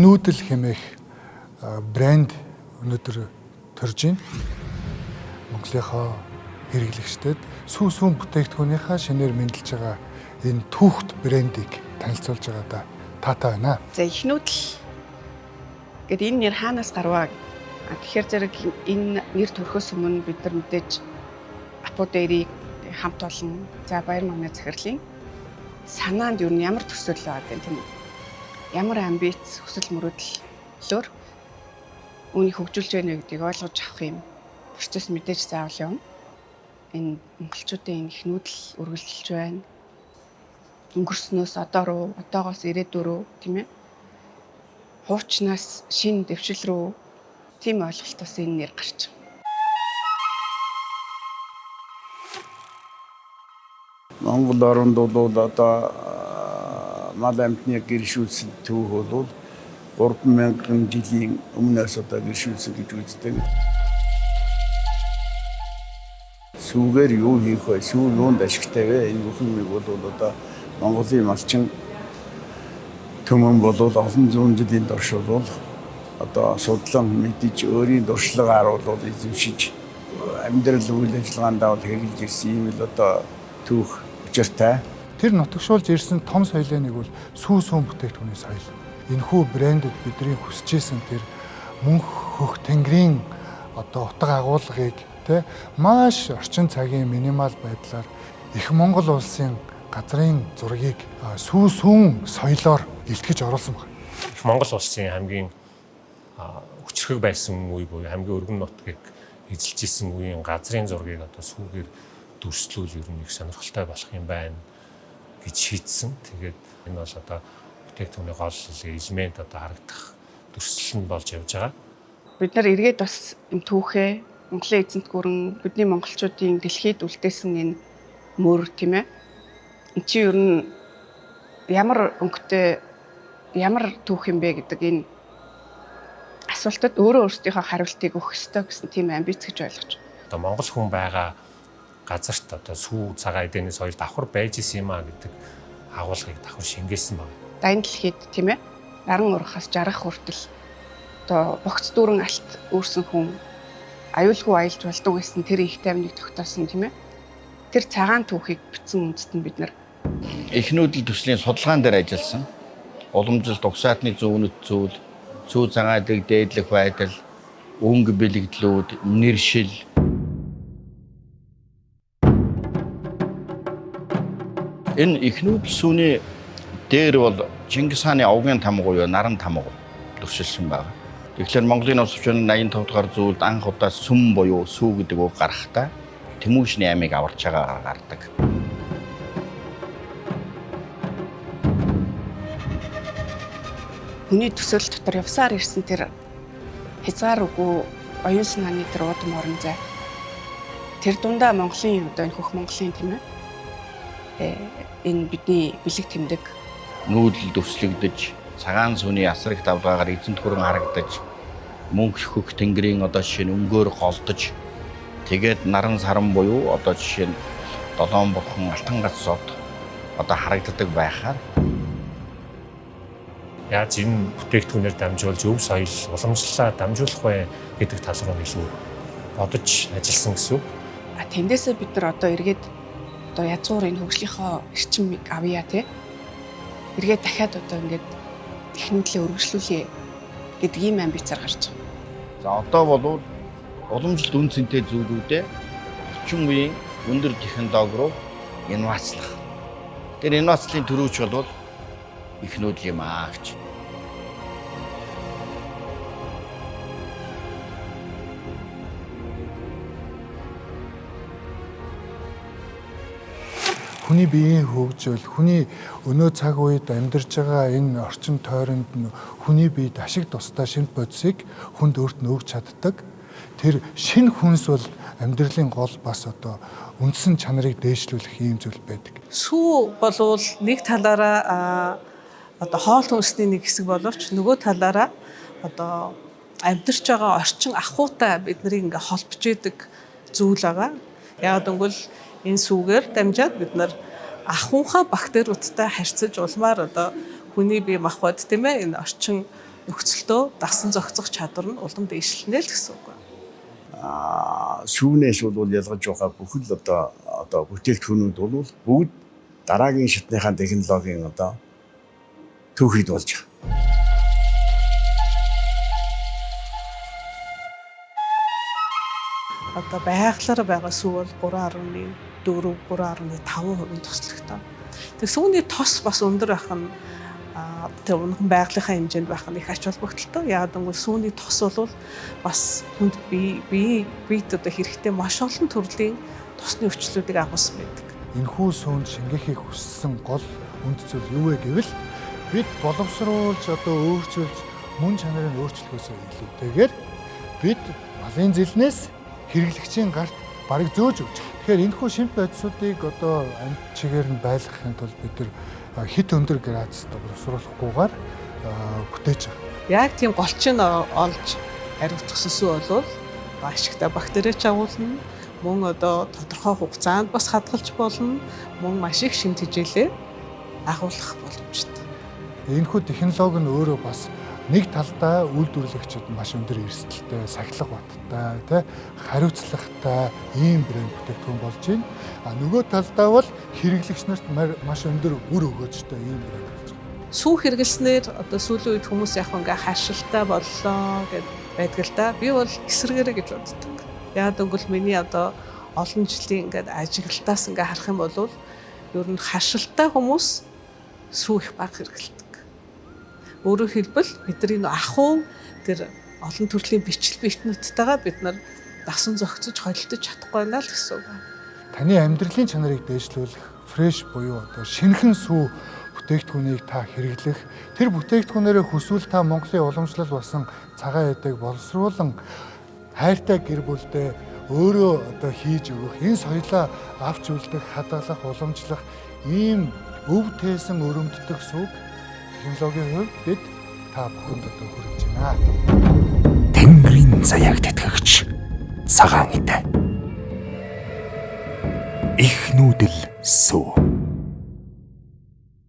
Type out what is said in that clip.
нүүдэл хэмээх брэнд өнөөдөр төрж байна. Монголынхоо хэрэглэгчдэд сүүн бүтээгдэхүүнийхаа шинээр мэдлж байгаа энэ түүхт брендийг танилцуулж байгаадаа таатай байна. За их нүүдэл гэдэг энэ нэр хаанаас гарваа? Тэгэхээр зэрэг энэ нэр төрөхөөс өмнө бид нар мэдээж Апу дээрийг хамт олон за баяр мангай захирлын санаанд юу ямар төсөөл аваад байна тийм үү? Ямар амбиц хүсэл мөрөөдлөөр үүнийг хөгжүүлж байна гэдгийг ойлгож авах юм процесс мэдээж заавал юм. Энэ монголчуудын их нүүдэл үргэлжилж байна. Өнгөрснөөс одоогоос ирээдүй рүү тийм ээ. Хуучнаас шинэ дэвшил рүү тийм ойлголтоос энэ нэр гарч байна. Монгол оронд бол одоо мал амтны гэршүүлсэн түүх бол 3000 жилийн өмнөөс одоо гэршүүлсэн гэж үздэг. Сүүгээр юу хийх вэ? Сүү юунд ашигтай вэ? Энэ бүхэн нэг бол одоо Монголын малчин төмөн бол олон зуун жилийн турш бол одоо судлан мэдж өөрийн дуршлагаар бол эзэмшиж амьдрал үйл ажиллагаандаа бол хэрэгжилж ирсэн юм л одоо түүх учиртай. Тэр нутагшуулж ирсэн том соёлын нэг бол сүүн бүтээгдэхүүний соёл. Энэхүү брендэд бидний хүсэжсэн тэр мөнх хөх тэнгэрийн одоо утга агуулгыг тэ маш орчин цагийн минимал байдлаар их Монгол улсын газрын зургийг сүүн соёлоор илтгэж оруулсан байна. Их Монгол улсын хамгийн хүчрхэг байсан үе буюу хамгийн өргөн нутгийг эзэлж исэн үеийн газрын зургийг одоо сүүгээр дүрслүүл ер нь их сонирхолтой болох юм байна гэж шийдсэн. Тэгээд энэ бол одоо бүтээгдэхүүний гол элемент одоо харагдах дүрслэл нь болж явж байгаа. Бид нар эргээд бас юм түүхээ Монголын эзэнт гүрэн бидний монголчуудын дэлхийд үлдээсэн энэ мөр тийм ээ. Энд чи ер нь ямар өнгөтэй ямар түүх юм бэ гэдэг энэ асуултад өөрөө өөрсдийнхөө хариултыг өгөх ёстой гэсэн тийм амбиц гэж ойлгож байна. Одоо монгол хүн байгаа газарт одоо сүү цагаан эдэний соёл давхар байж исэн юм а гэдэг агуулгыг давхар шингээсэн байна. Дайн дэлхийд тийм ээ. Наран урахаас жаргах хүртэл одоо богц дүүрэн алт өөрсөн хүн аюулгүй аялж болдог гэсэн тэр их тайвныг тогтоосон тийм ээ. Тэр цагаан түүхийг бичсэн үндэстэн бид нар их нүүдэл төслийн судалгаан дээр ажилласан. Уламжилт угсаатны зүүнэт зүйл, цүү цагаадыг дээдлэх байдал, өнгө бэлэгдлүүд, нэршил. Энэ их нүүдэл сүүний дээр бол Чингис хааны овгийн тамга буюу наран тамга төршилсөн байна. Тэгэхээр Монголын улс орчны 85 дугаар зүйлд анх удаа сүм буюу сүү гэдэг үг гарахдаа Тэмүүшний аймыг аварч байгаагаар гардаг. хүний төсөөл дотор явсаар ирсэн тэр хязгаар үгүй оюун санааны тэр уудам орон зай. Тэр дундаа Монголын одоо энэ хөх Монголын тийм ээ энэ бидний бэлэг тэмдэг Нүүдэл дөслөгдөж, цагаан сүний асраг давлгаагаар эзэнт гүрэн харагдаж, мөнх хөх тэнгэрийн одоо жишээ нь өнгөөр голдож, тэгээд наран саран буюу одоо жишээ нь долоон бурхан алтан гац сод одоо харагддаг байхаар Яаж энэ бүтээгдэхүүнээр дамжуулж өв соёл уламжлалаа дамжуулах вэ гэдэг тал руу илүү бодож ажилласан гэсэн үг. Тэндээсээ бид нар одоо эргээд одоо язгуур энэ хөгжлийнхөө эрчимийг авъя тий. Эргээд дахиад одоо ингээд технологиээ өргөжлүүлье гэдэг ийм амбицаар гарч байгаа. за одоо бол уламжлалт үн цэнтэй зүйлүүдээ орчин үеийн өндөр технологи руу инновацлах. Тэр инновацлын төрөөч бол их нүүдэл юм аа гэж. Хүний биеийн хөгжил, хүний өнөө цаг үед амьдарч байгаа энэ орчин тойронд хүний биед ашиг тусдаа шинэ бодисыг хүнд өөрт нь өгч чаддаг. Тэр шинэ хүнс бол амьдралын гол бас одоо үндсэн чанарыг дээшлүүлэх ийм зүйл байдаг. Сүү болвол нэг талаараа одоо хоол хүнсний нэг хэсэг боловч нөгөө талаараа одоо амьдарч байгаа орчин ахуйтай бидний ингээ холбож идэг зүйл байгаа. Яг гэвэл энэ сүүгээр дамжаад бид нар ахуйнхаа бактериудтай харьцаж улмаар одоо хүний бие махбод тийм ээ энэ орчин нөхцөлдөө дасан зохицох чадвар нь улам дээшлэнэ л гэсэн үг байна. Сүүнээс бол ялгаж байгаа бүхэл одоо бүтээгдэхүүнүүд бол бүгд дараагийн шатныхаа технологийн одоо түүхийд болж байгаа. Одоо байгалаар байгаа сүү бол 3.4, 3.5% тослогтой. Тэг сүүний тос бас өндөр байх нь тэр үнэхэн байгалийнхаа хэмжээнд байх нь их ач холбогдолтой. Яагаад гэвэл сүүний тос бол бас хүнд биед одоо хэрэгтэй маш олон төрлийн тосны өвчлөлүүдийг агуулсан байдаг. Энэхүү сүүнд шингээхийг хүссэн гол үнд зүйл юу вэ гэвэл бид боловсруулж одоо өөрчилж мөн чанарыг өөрчлөхөөсөө илүүтэйгээр бид малын зэлнээс хэрэглэгчийн гарт бараг зөөж өгч. Тэгэхээр энэхүү шимт бодисуудыг одоо амьд чигээр нь байлгахын тулд бид нар хит өндөр градустай боловсруулахгүйгээр бүтээж байгаа. Яг тийм голчин олж хариуцсан сүү бол ашигтай бактерич агуулна. Мөн одоо тодорхой хугацаанд бас хадгалж болно. Мөн маш их шимт хичээлээ агуулах боломжтой. Энэхүү технологи нь өөрөө бас нэг талдаа үйлдвэрлэгчид маш өндөр эрсдэлтэй, сахилга баттай, хариуцлагатай ийм брэнд бүтээгдэхүүн болж байна. Нөгөө талдаа бол хэрэглэгч нарт маш өндөр үр өгөөжтэй ийм брэнд болж байна. Сүү хэрэглэснээр одоо сүүлийн үед хүмүүс яг ингээ харшилтай боллоо гэд байдаг л да. Би бол эсрэгээрээ гэж боддог. Яагаад гэвэл миний одоо олон жилийн ингээд ажиглалтаас ингээ харах юм бол ер нь харшилтай хүмүүс сүү их бага хэрэглэдэг. Өөрөөр хэлбэл бидний ахуй тэр олон төрлийн бичил биетнүүдтэйгээ бид нар дасан зохицож холилдож чадахгүй байна л гэсэн үг. Таны амьдралын чанарыг дээшлүүлэх фреш буюу одоо шинэхэн сүү бүтээгдэхүүнийг та хэрэглэх, тэр бүтээгдэхүүнээрээ хүсвэл та Монголын уламжлал болсон цагаан эдэг боловсруулан хайртай гэр бүлдээ өөрөө одоо хийж өгөх, энэ соёлоо авч үлдэх, хадгалах, уламжлах ийм өв тээсэн өрөмддөг сүг технологийн хувьд бид та бүхэнд одоо хүргэж байна. Тэнгэрийн заяаг тэтгэгч цагаан эд. Их нүүдэл сүү.